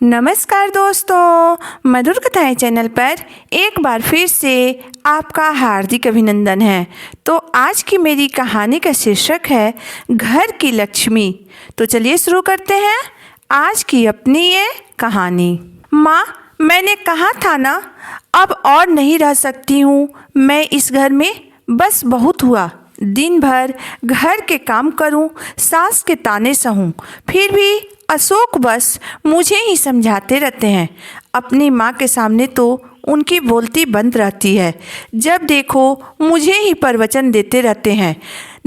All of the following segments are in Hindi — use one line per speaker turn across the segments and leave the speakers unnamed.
नमस्कार दोस्तों, मधुर कथाएं चैनल पर एक बार फिर से आपका हार्दिक अभिनंदन है। तो आज की मेरी कहानी का शीर्षक है घर की लक्ष्मी। तो चलिए शुरू करते हैं आज की अपनी ये कहानी। माँ, मैंने कहा था ना, अब और नहीं रह सकती हूँ मैं इस घर में। बस बहुत हुआ। दिन भर घर के काम करूं, सास के ताने सहूं, फिर भी अशोक बस मुझे ही समझाते रहते हैं। अपनी माँ के सामने तो उनकी बोलती बंद रहती है। जब देखो मुझे ही प्रवचन देते रहते हैं।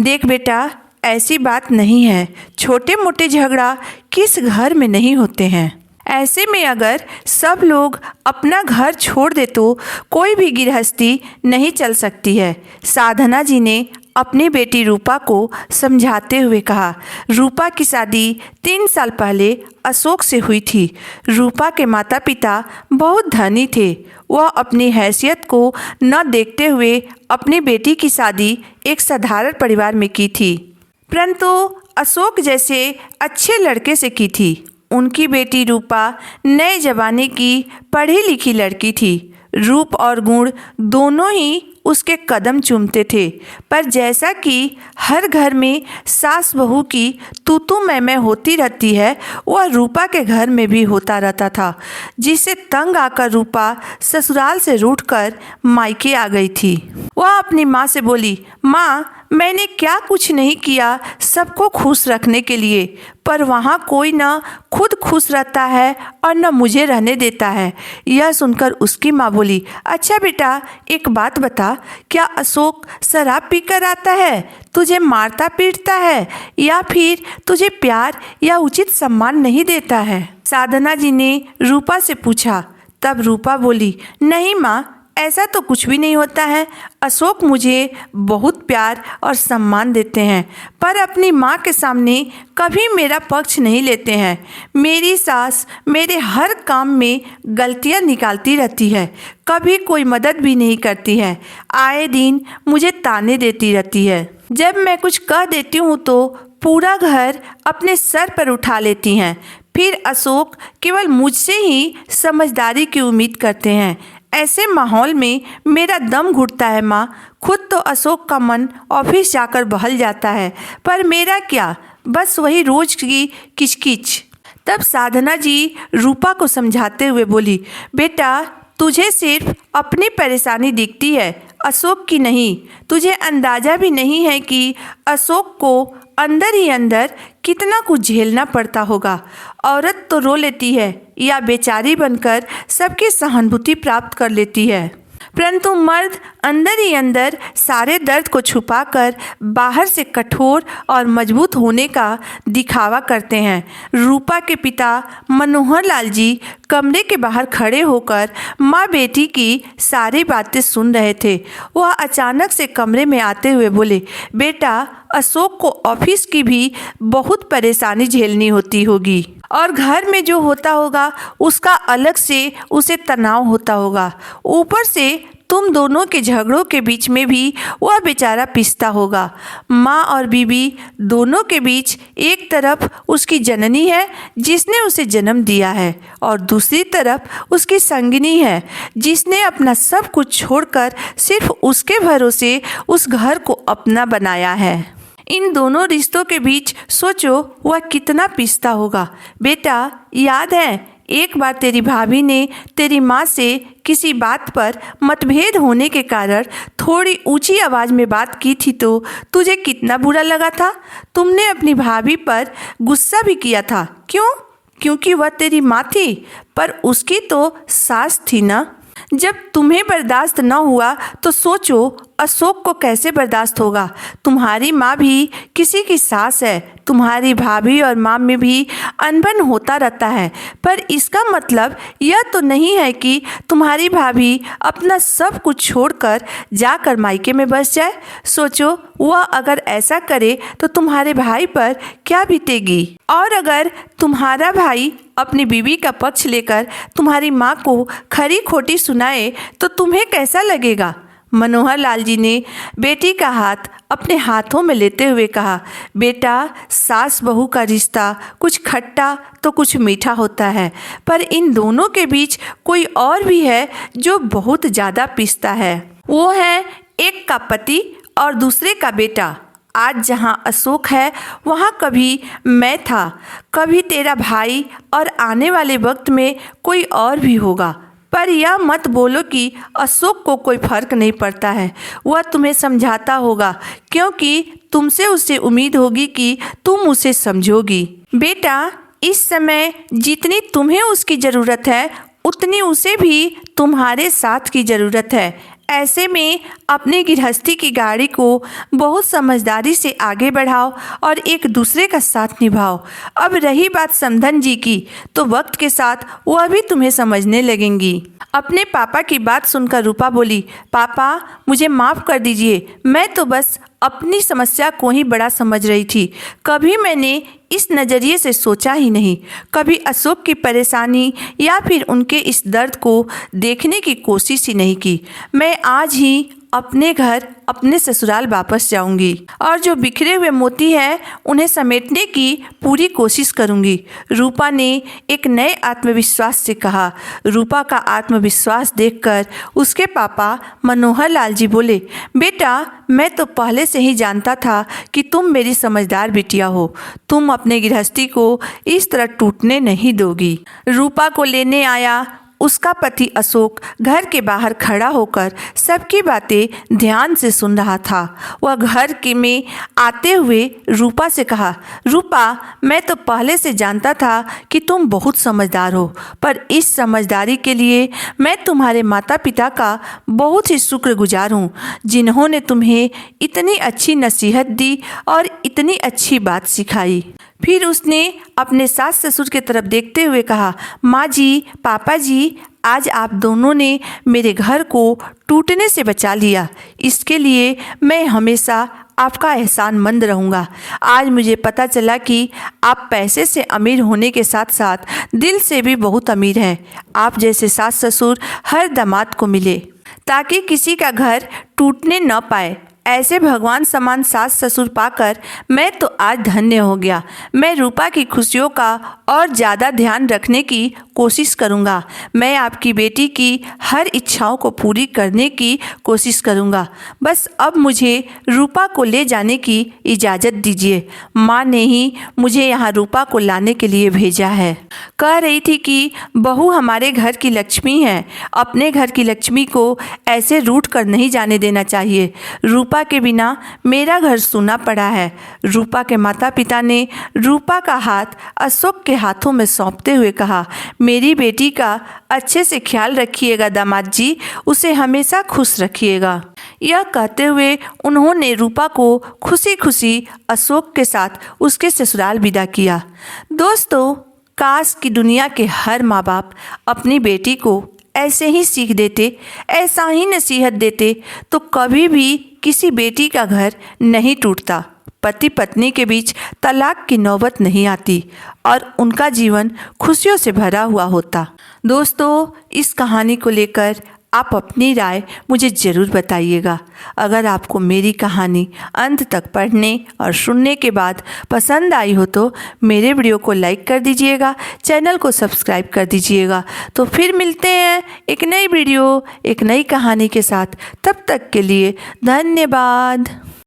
देख बेटा, ऐसी बात नहीं है। छोटे मोटे झगड़ा किस घर में नहीं होते हैं। ऐसे में अगर सब लोग अपना घर छोड़ दे तो कोई भी गृहस्थी नहीं चल सकती है। साधना जी ने अपनी बेटी रूपा को समझाते हुए कहा। रूपा की शादी 3 साल पहले अशोक से हुई थी। रूपा के माता पिता बहुत धनी थे। वह अपनी हैसियत को न देखते हुए अपनी बेटी की शादी एक साधारण परिवार में की थी, परंतु अशोक जैसे अच्छे लड़के से की थी। उनकी बेटी रूपा नए जमाने की पढ़ी लिखी लड़की थी। रूप और गुण दोनों ही उसके कदम चूमते थे। पर जैसा कि हर घर में सास बहू की तू मैं होती रहती है, वह रूपा के घर में भी होता रहता था, जिससे तंग आकर रूपा ससुराल से रूठकर मायके आ गई थी। वह अपनी माँ से बोली, माँ, मैंने क्या कुछ नहीं किया सबको खुश रखने के लिए, पर वहाँ कोई न खुद खुश रहता है और न मुझे रहने देता है। यह सुनकर उसकी माँ बोली, अच्छा बेटा, एक बात बता, क्या अशोक शराब पीकर आता है, तुझे मारता पीटता है, या फिर तुझे प्यार या उचित सम्मान नहीं देता है? साधना जी ने रूपा से पूछा। तब रूपा बोली, नहीं माँ, ऐसा तो कुछ भी नहीं होता है। अशोक मुझे बहुत प्यार और सम्मान देते हैं, पर अपनी माँ के सामने कभी मेरा पक्ष नहीं लेते हैं। मेरी सास मेरे हर काम में गलतियाँ निकालती रहती है, कभी कोई मदद भी नहीं करती है। आए दिन मुझे ताने देती रहती है। जब मैं कुछ कह देती हूँ तो पूरा घर अपने सर पर उठा लेती हैं। फिर अशोक केवल मुझसे ही समझदारी की उम्मीद करते हैं। ऐसे माहौल में मेरा दम घुटता है माँ। खुद तो अशोक का मन ऑफिस जाकर बहल जाता है, पर मेरा क्या, बस वही रोज की किचकिच। तब साधना जी रूपा को समझाते हुए बोली, बेटा, तुझे सिर्फ अपनी परेशानी दिखती है, अशोक की नहीं। तुझे अंदाज़ा भी नहीं है कि अशोक को अंदर ही अंदर कितना कुछ झेलना पड़ता होगा। औरत तो रो लेती है या बेचारी बनकर सबकी सहानुभूति प्राप्त कर लेती है, परंतु मर्द अंदर ही अंदर सारे दर्द को छुपाकर बाहर से कठोर और मजबूत होने का दिखावा करते हैं। रूपा के पिता मनोहर लाल जी कमरे के बाहर खड़े होकर माँ बेटी की सारी बातें सुन रहे थे। वह अचानक से कमरे में आते हुए बोले, बेटा, अशोक को ऑफिस की भी बहुत परेशानी झेलनी होती होगी, और घर में जो होता होगा उसका अलग से उसे तनाव होता होगा। ऊपर से तुम दोनों के झगड़ों के बीच में भी वह बेचारा पिसता होगा। माँ और बीबी दोनों के बीच एक तरफ उसकी जननी है जिसने उसे जन्म दिया है, और दूसरी तरफ उसकी संगिनी है जिसने अपना सब कुछ छोड़कर सिर्फ उसके भरोसे उस घर को अपना बनाया है। इन दोनों रिश्तों के बीच सोचो वह कितना पिसता होगा। बेटा, याद है एक बार तेरी भाभी ने तेरी माँ से किसी बात पर मतभेद होने के कारण थोड़ी ऊंची आवाज़ में बात की थी, तो तुझे कितना बुरा लगा था? तुमने अपनी भाभी पर गुस्सा भी किया था। क्यों? क्योंकि वह तेरी माँ थी, पर उसकी तो सास थी ना। जब तुम्हें बर्दाश्त न हुआ तो सोचो अशोक को कैसे बर्दाश्त होगा। तुम्हारी माँ भी किसी की सास है, तुम्हारी भाभी और माँ में भी अनबन होता रहता है, पर इसका मतलब यह तो नहीं है कि तुम्हारी भाभी अपना सब कुछ छोड़कर जाकर मायके में बस जाए। सोचो वह अगर ऐसा करे तो तुम्हारे भाई पर क्या बीतेगी, और अगर तुम्हारा भाई अपनी बीवी का पक्ष लेकर तुम्हारी माँ को खरी खोटी सुनाए तो तुम्हें कैसा लगेगा? मनोहर लाल जी ने बेटी का हाथ अपने हाथों में लेते हुए कहा, बेटा, सास बहू का रिश्ता कुछ खट्टा तो कुछ मीठा होता है, पर इन दोनों के बीच कोई और भी है जो बहुत ज़्यादा पिसता है। वो है एक का पति और दूसरे का बेटा। आज जहाँ अशोक है वहाँ कभी मैं था, कभी तेरा भाई, और आने वाले वक्त में कोई और भी होगा। पर यह मत बोलो कि अशोक को कोई फर्क नहीं पड़ता है। वह तुम्हें समझाता होगा क्योंकि तुमसे उसे उम्मीद होगी कि तुम उसे समझोगी। बेटा, इस समय जितनी तुम्हें उसकी ज़रूरत है उतनी उसे भी तुम्हारे साथ की ज़रूरत है। ऐसे में अपनी गृहस्थी की गाड़ी को बहुत समझदारी से आगे बढ़ाओ और एक दूसरे का साथ निभाओ। अब रही बात समधन जी की, तो वक्त के साथ वह भी तुम्हें समझने लगेंगी। अपने पापा की बात सुनकर रूपा बोली, पापा, मुझे माफ़ कर दीजिए, मैं तो बस अपनी समस्या को ही बड़ा समझ रही थी। कभी मैंने इस नज़रिए से सोचा ही नहीं। कभी अशोक की परेशानी या फिर उनके इस दर्द को देखने की कोशिश ही नहीं की। मैं आज ही अपने घर, अपने ससुराल वापस जाऊंगी और जो बिखरे हुए मोती हैं उन्हें समेटने की पूरी कोशिश करूंगी। रूपा ने एक नए आत्मविश्वास से कहा। रूपा का आत्मविश्वास देखकर उसके पापा मनोहर लाल जी बोले, बेटा, मैं तो पहले से ही जानता था कि तुम मेरी समझदार बिटिया हो। तुम अपने गृहस्थी को इस तरह टूटने नहीं दोगी। रूपा को लेने आया उसका पति अशोक घर के बाहर खड़ा होकर सबकी बातें ध्यान से सुन रहा था। वह घर के में आते हुए रूपा से कहा, रूपा, मैं तो पहले से जानता था कि तुम बहुत समझदार हो, पर इस समझदारी के लिए मैं तुम्हारे माता पिता का बहुत ही शुक्रगुजार हूँ, जिन्होंने तुम्हें इतनी अच्छी नसीहत दी और इतनी अच्छी बात सिखाई। फिर उसने अपने सास ससुर की तरफ देखते हुए कहा, माँ जी, पापा जी, आज आप दोनों ने मेरे घर को टूटने से बचा लिया। इसके लिए मैं हमेशा आपका एहसानमंद रहूँगा। आज मुझे पता चला कि आप पैसे से अमीर होने के साथ साथ दिल से भी बहुत अमीर हैं। आप जैसे सास ससुर हर दामाद को मिले ताकि किसी का घर टूटने न पाए। ऐसे भगवान समान सास ससुर पाकर मैं तो आज धन्य हो गया। मैं रूपा की खुशियों का और ज़्यादा ध्यान रखने की कोशिश करूँगा। मैं आपकी बेटी की हर इच्छाओं को पूरी करने की कोशिश करूँगा। बस अब मुझे रूपा को ले जाने की इजाज़त दीजिए। माँ ने ही मुझे यहाँ रूपा को लाने के लिए भेजा है। कह रही थी कि बहू हमारे घर की लक्ष्मी है, अपने घर की लक्ष्मी को ऐसे रूठ कर नहीं जाने देना चाहिए। रूपा के बिना मेरा घर सूना पड़ा है। रूपा के माता पिता ने रूपा का हाथ अशोक के हाथों में सौंपते हुए कहा, मेरी बेटी का अच्छे से ख्याल रखिएगा दामाद जी, उसे हमेशा खुश रखिएगा। यह कहते हुए उन्होंने रूपा को खुशी खुशी अशोक के साथ उसके ससुराल विदा किया। दोस्तों, काश कि दुनिया के हर माँ बाप अपनी बेटी को ऐसे ही सीख देते, ऐसा ही नसीहत देते, तो कभी भी किसी बेटी का घर नहीं टूटता, पति पत्नी के बीच तलाक की नौबत नहीं आती और उनका जीवन खुशियों से भरा हुआ होता। दोस्तों, इस कहानी को लेकर आप अपनी राय मुझे ज़रूर बताइएगा। अगर आपको मेरी कहानी अंत तक पढ़ने और सुनने के बाद पसंद आई हो तो मेरे वीडियो को लाइक कर दीजिएगा, चैनल को सब्सक्राइब कर दीजिएगा। तो फिर मिलते हैं एक नई वीडियो, एक नई कहानी के साथ। तब तक के लिए धन्यवाद।